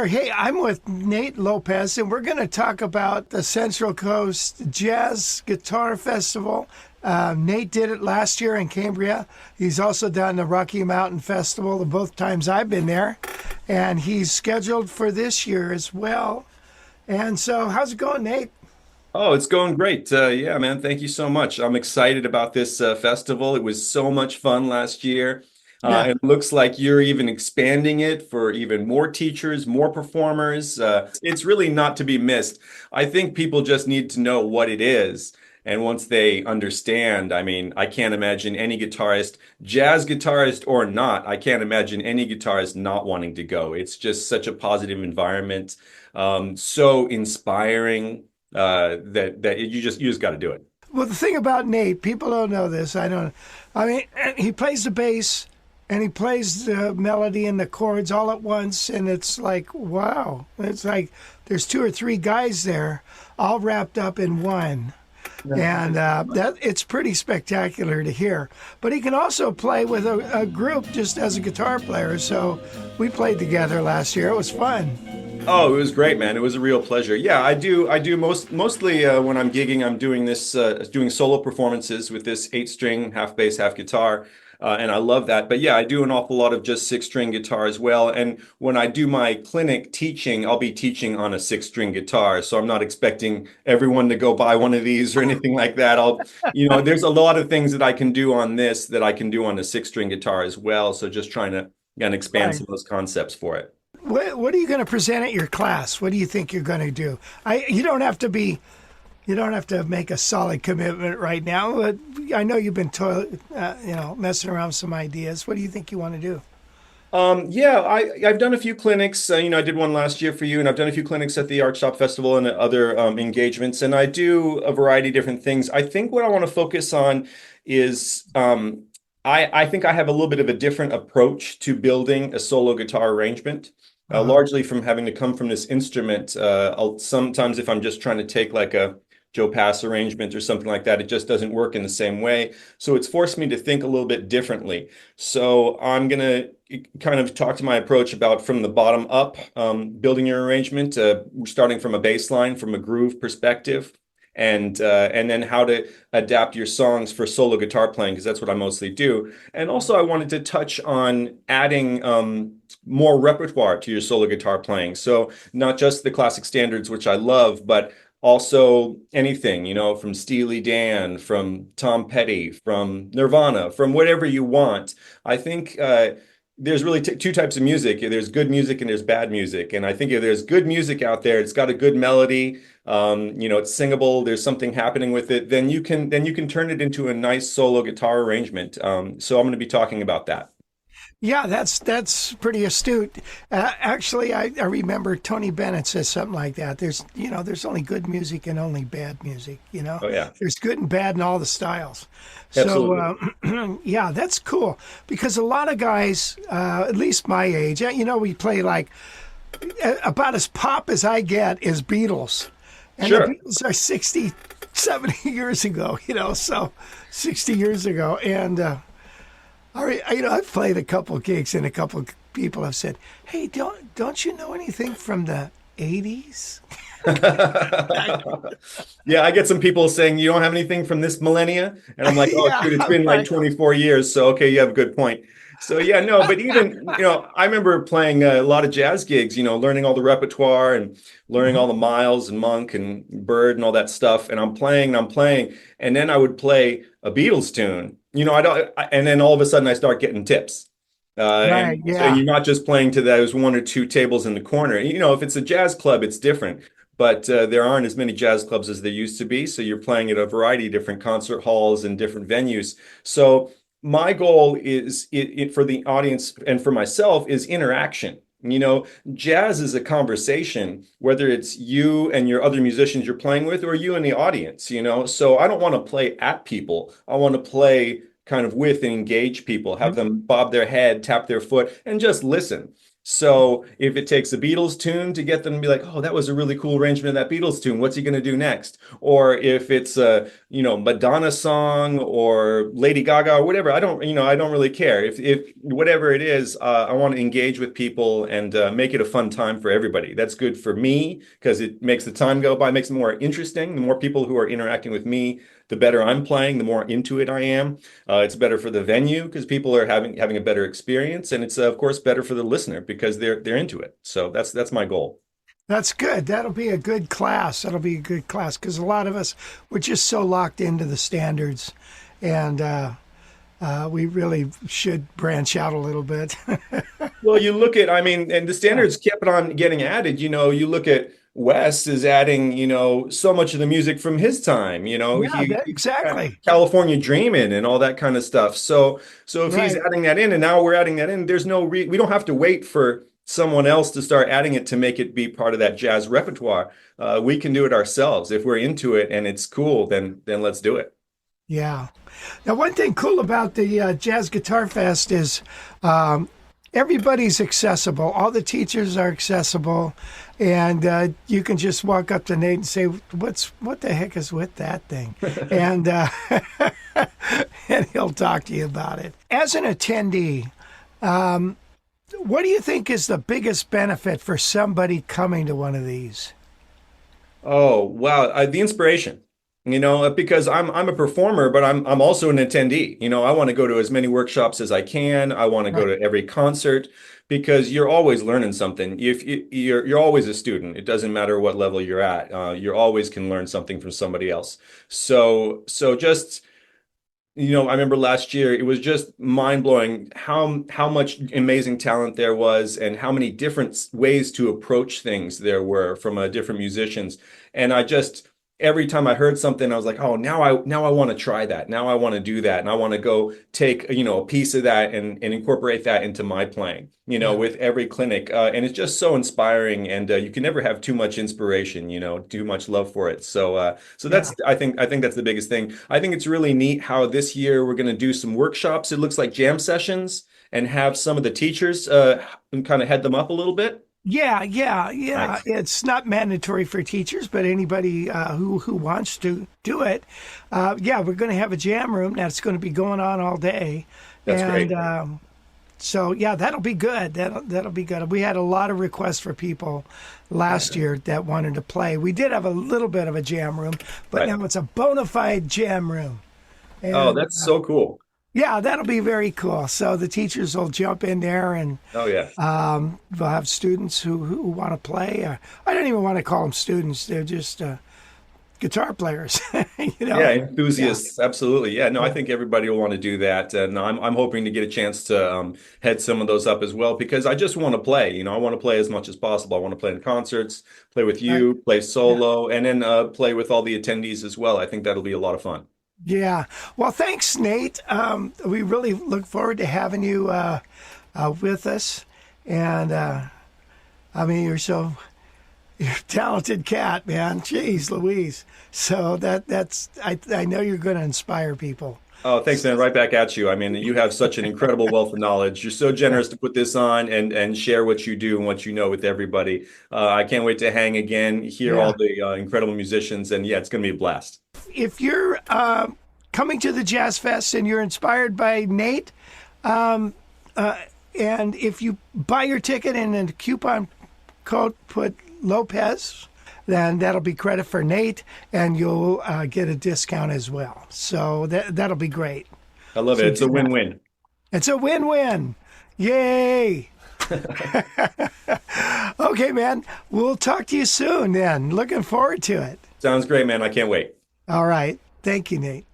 there. Hey, I'm with Nate Lopez, and we're going to talk about the Central Coast Jazz Guitar Festival. Nate did it last year in Cambria. He's also done the Rocky Mountain Festival the both times I've been there, and he's scheduled for this year as well. And so, how's it going, Nate? Oh, it's going great. Yeah, man, thank you so much. I'm excited about this festival. It was so much fun last year. Yeah. It looks like you're even expanding it for even more teachers, more performers. It's really not to be missed. I think people just need to know what it is. And once they understand, I mean, I can't imagine any guitarist, jazz guitarist or not, I can't imagine any guitarist not wanting to go. It's just such a positive environment, so inspiring that you just got to do it. Well, the thing about Nate, people don't know this. I don't. I mean, he plays the bass and he plays the melody and the chords all at once, and it's like, wow. It's like there's two or three guys there, all wrapped up in one. And that it's pretty spectacular to hear. But he can also play with a group just as a guitar player. So we played together last year. It was fun. Oh, it was great, man. It was a real pleasure. Yeah, I do mostly when I'm gigging, I'm doing doing solo performances with this 8 string, half bass, half guitar. And I love that. But yeah, I do an awful lot of just 6 string guitar as well. And when I do my clinic teaching, I'll be teaching on a 6 string guitar. So I'm not expecting everyone to go buy one of these or anything like that. There's a lot of things that I can do on this that I can do on a 6 string guitar as well. So just trying to, again, expand some Right. of those concepts for it. What are you going to present at your class? What do you think you're going to do? You don't have to be, you don't have to make a solid commitment right now, but I know you've been, messing around with some ideas. What do you think you want to do? Yeah, I've done a few clinics. I did one last year for you, and I've done a few clinics at the Art Shop Festival and other engagements, and I do a variety of different things. I think what I want to focus on is I think I have a little bit of a different approach to building a solo guitar arrangement, Uh-huh. largely from having to come from this instrument. Sometimes if I'm just trying to take like a Joe Pass arrangement or something like that, it just doesn't work in the same way. So it's forced me to think a little bit differently. So I'm going to kind of talk to my approach about from the bottom up, building your arrangement, starting from a bass line, from a groove perspective, and then how to adapt your songs for solo guitar playing, because that's what I mostly do. And also I wanted to touch on adding more repertoire to your solo guitar playing. So not just the classic standards, which I love, but also anything, from Steely Dan, from Tom Petty, from Nirvana, from whatever you want. I think there's really t two types of music. There's good music and there's bad music. And I think if there's good music out there, it's got a good melody, it's singable, there's something happening with it, then you can turn it into a nice solo guitar arrangement. So I'm going to be talking about that. Yeah, that's pretty astute. Actually, I remember Tony Bennett says something like that. There's only good music and only bad music. Oh yeah, There's good and bad in all the styles. So, absolutely. yeah, that's cool because a lot of guys, at least my age, we play like about as pop as I get is Beatles, and the Sure. Beatles are 60, 70 years ago. So 60 years ago, and. I've played a couple gigs, and a couple people have said, "Hey, don't you know anything from the '80s?" Yeah, I get some people saying you don't have anything from this millennia, and I'm like, oh Yeah, shoot, it's been like right. 24 years, so okay, you have a good point. So yeah, no, but even I remember playing a lot of jazz gigs, learning all the repertoire and learning all the Miles and Monk and Bird and all that stuff, and I'm playing, and then I would play a Beatles tune, I don't, and then all of a sudden I start getting tips. Right. And so Yeah. you're not just playing to those one or two tables in the corner. If it's a jazz club, it's different. But there aren't as many jazz clubs as there used to be. So you're playing at a variety of different concert halls and different venues. So my goal is for the audience and for myself is interaction. Jazz is a conversation, whether it's you and your other musicians you're playing with or you and the audience. So I don't want to play at people. I want to play kind of with and engage people, have them bob their head, tap their foot, and just listen. So if it takes a Beatles tune to get them to be like, oh, that was a really cool arrangement of that Beatles tune. What's he going to do next? Or if it's a, Madonna song or Lady Gaga or whatever, I don't really care. If whatever it is, I want to engage with people and make it a fun time for everybody. That's good for me because it makes the time go by, makes it more interesting. The more people who are interacting with me, the better I'm playing, the more into it I am. It's better for the venue because people are having a better experience, and it's of course better for the listener because they're into it. So that's my goal. That's good. That'll be a good class. That'll be a good class because a lot of us, we're just so locked into the standards, and we really should branch out a little bit. Well, you look at, I mean, and the standards kept on getting added. You look at Wes is adding, so much of the music from his time. Yeah, exactly. California Dreamin' and all that kind of stuff. So if he's Right. adding that in, and now we're adding that in, we don't have to wait for someone else to start adding it to make it be part of that jazz repertoire. We can do it ourselves. If we're into it and it's cool, then let's do it. Yeah. Now, one thing cool about the Jazz Guitar Fest is everybody's accessible. All the teachers are accessible, and you can just walk up to Nate and say, "What the heck is with that thing?" and and he'll talk to you about it. As an attendee, what do you think is the biggest benefit for somebody coming to one of these? Oh, wow. The inspiration, because I'm a performer, but I'm also an attendee. I want to go to as many workshops as I can. I want to go Right. to every concert because you're always learning something. If you're always a student, it doesn't matter what level you're at. You always can learn something from somebody else. So just I remember last year, it was just mind-blowing how much amazing talent there was and how many different ways to approach things there were from different musicians. And every time I heard something, I was like, oh, now I want to try that. Now I want to do that. And I want to go take, a piece of that and incorporate that into my playing, Yeah. with every clinic. And it's just so inspiring. And you can never have too much inspiration, too much love for it. So Yeah. I think that's the biggest thing. I think it's really neat how this year we're going to do some workshops. It looks like jam sessions and have some of the teachers kind of head them up a little bit. Yeah. Nice. It's not mandatory for teachers, but anybody who wants to do it. Yeah, we're going to have a jam room that's going to be going on all day, That's and great. so yeah, that'll be good. That'll be good. We had a lot of requests for people last year that wanted to play. We did have a little bit of a jam room, but Right. now it's a bona fide jam room, Oh, and that's so cool. yeah, that'll be very cool. So the teachers will jump in there and. Oh, yeah. We'll have students who want to play. I don't even want to call them students. They're just guitar players, you know? Yeah, Yeah. enthusiasts. Absolutely. Yeah, no, I Yeah. think everybody will want to do that. And I'm hoping to get a chance to head some of those up as well because I just want to play. I want to play as much as possible. I want to play in concerts, play with Right. you, play Yeah. solo, and then play with all the attendees as well. I think that'll be a lot of fun. Yeah. Well, thanks, Nate. We really look forward to having you with us. And I mean, you're a talented cat, man. Jeez Louise. So I know you're going to inspire people. Oh, thanks, man. Right back at you. I mean, you have such an incredible wealth of knowledge. You're so Yeah. generous to put this on and share what you do and what you know with everybody. I can't wait to hang again, hear all Yeah. the incredible musicians, and yeah, it's going to be a blast. If you're coming to the Jazz Fest and you're inspired by Nate, and if you buy your ticket and in the coupon code put Lopez, then that'll be credit for Nate, and you'll get a discount as well. So that'll be great. I love it. So It's a do that. win-win. It's a win-win. Yay! Okay, man. We'll talk to you soon then. Looking forward to it. Sounds great, man. I can't wait. All right. Thank you, Nate.